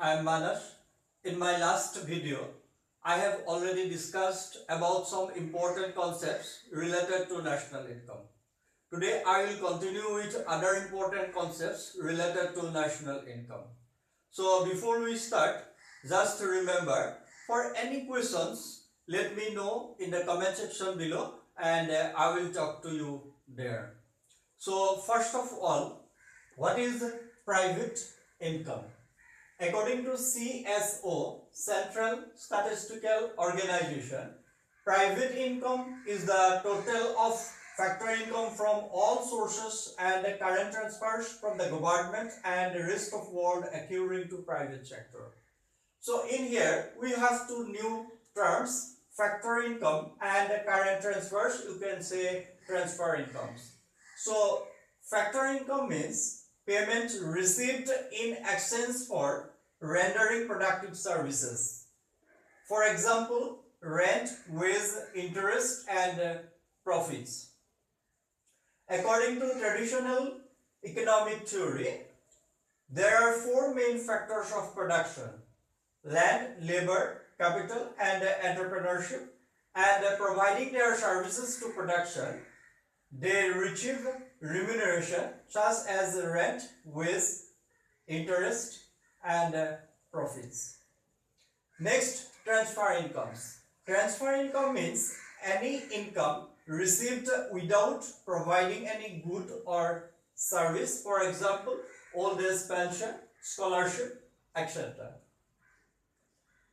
I am Manas. In my last video, I have already discussed about some important concepts related to national income. Today, I will continue with other important concepts related to national income. So, before we start, just remember, for any questions, let me know in the comment section below and I will talk to you there. So, first of all, what is private income? According to CSO, Central Statistical Organization, private income is the total of factor income from all sources and the current transfers from the government and the rest of world accruing to private sector. So in here we have two new terms, factor income and the current transfers. You can say transfer incomes. So factor income means payment received in exchange for rendering productive services. For example, rent, wage, interest and profits. According to traditional economic theory, there are four main factors of production: land, labor, capital and entrepreneurship, and providing their services to production, they receive remuneration such as rent, wage, interest and profits. Next, transfer incomes. Transfer income means any income received without providing any good or service, for example, old age pension, scholarship, etc.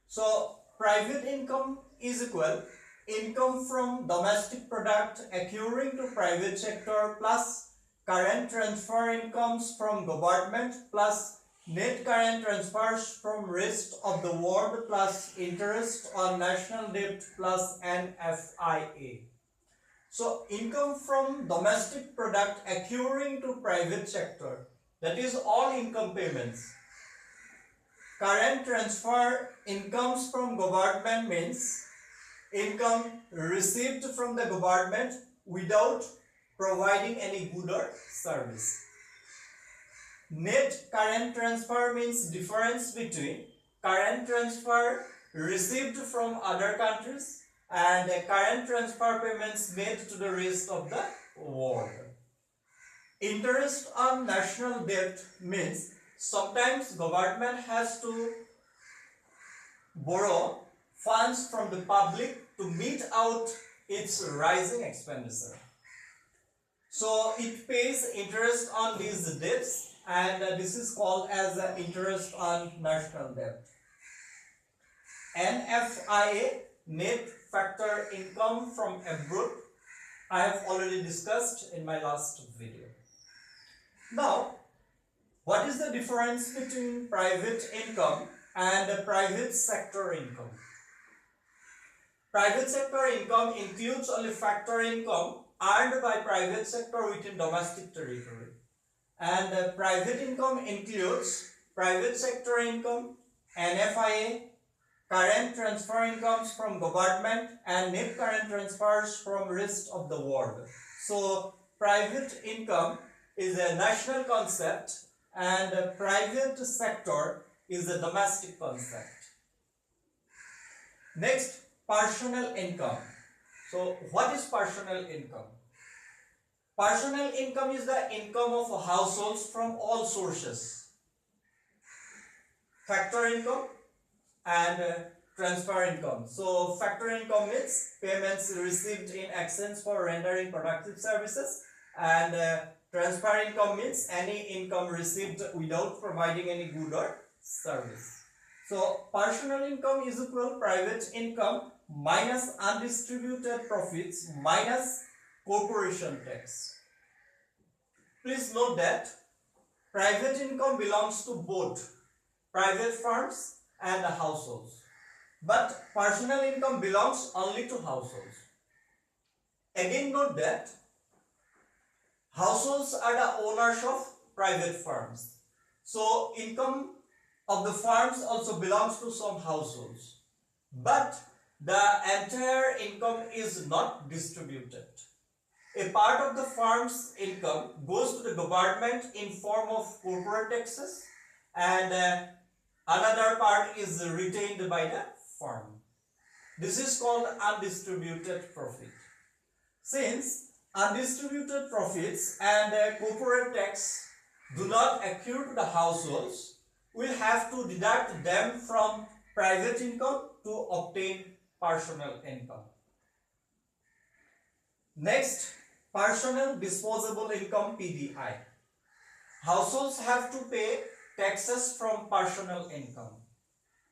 So, private income is equal income from domestic product accruing to private sector plus current transfer incomes from government plus net current transfers from rest of the world plus interest on national debt plus NFIA. So income from domestic product accruing to private sector, that is all income payments. Current transfer incomes from government means income received from the government without providing any good or service. Net current transfer means difference between current transfer received from other countries and current transfer payments made to the rest of the world. Interest on national debt means sometimes government has to borrow funds from the public to meet out its rising expenditure. So it pays interest on these debts and this is called as interest on national debt. NFIA, net factor income from abroad, I have already discussed in my last video. Now, what is the difference between private income and private sector income? Private sector income includes only factor income earned by private sector within domestic territory. And private income includes private sector income, NFIA, current transfer incomes from government and net current transfers from rest of the world. So private income is a national concept and private sector is a domestic concept. Next, personal income. So what is personal income? Personal income is the income of households from all sources. Factor income and transfer income. So factor income means payments received in exchange for rendering productive services, and transfer income means any income received without providing any good or service. So personal income is equal private income minus undistributed profits minus corporation tax. Please note that private income belongs to both private firms and households, but personal income belongs only to households. Again note that households are the owners of private firms. So income of the firms also belongs to some households, but the entire income is not distributed. A part of the firm's income goes to the government in form of corporate taxes and Another part is retained by the firm. This is called undistributed profit. Since undistributed profits and corporate tax do not accrue to the households, we'll have to deduct them from private income to obtain personal income. Next, personal disposable income PDI. Households have to pay taxes from personal income.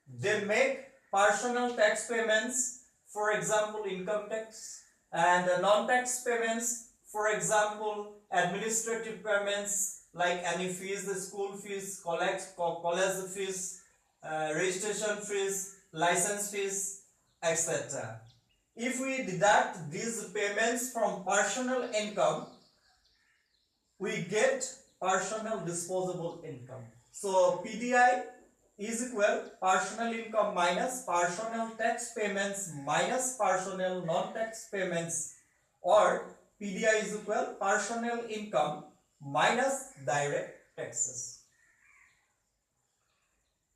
They make personal tax payments, for example income tax, and non-tax payments, for example administrative payments like any fees, the school fees, college fees, registration fees, license fees, etc. If we deduct these payments from personal income, we get personal disposable income. So PDI is equal personal income minus personal tax payments minus personal non-tax payments, or PDI is equal personal income minus direct taxes.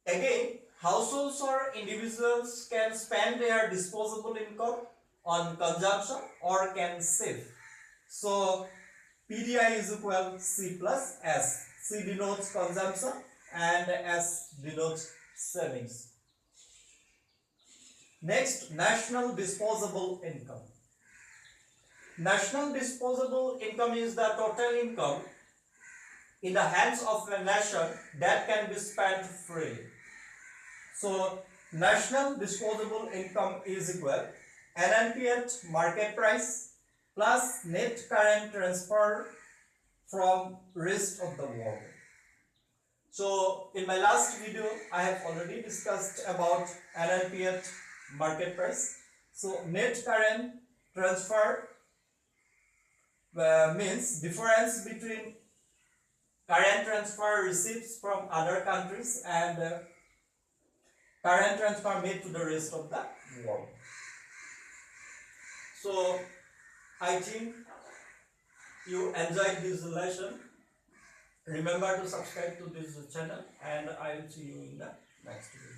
Again, households or individuals can spend their disposable income on consumption or can save. So PDI is equal C plus S. C denotes consumption and S denotes savings. Next, national disposable income. National disposable income is the total income in the hands of a nation that can be spent freely. So national disposable income is equal NNP at market price plus net current transfer from rest of the world. So in my last video I have already discussed about NNP at market price. So net current transfer means difference between current transfer receipts from other countries and current transfer made to the rest of the world. So I think you enjoyed this lesson. Remember to subscribe to this channel and I will see you in the next video.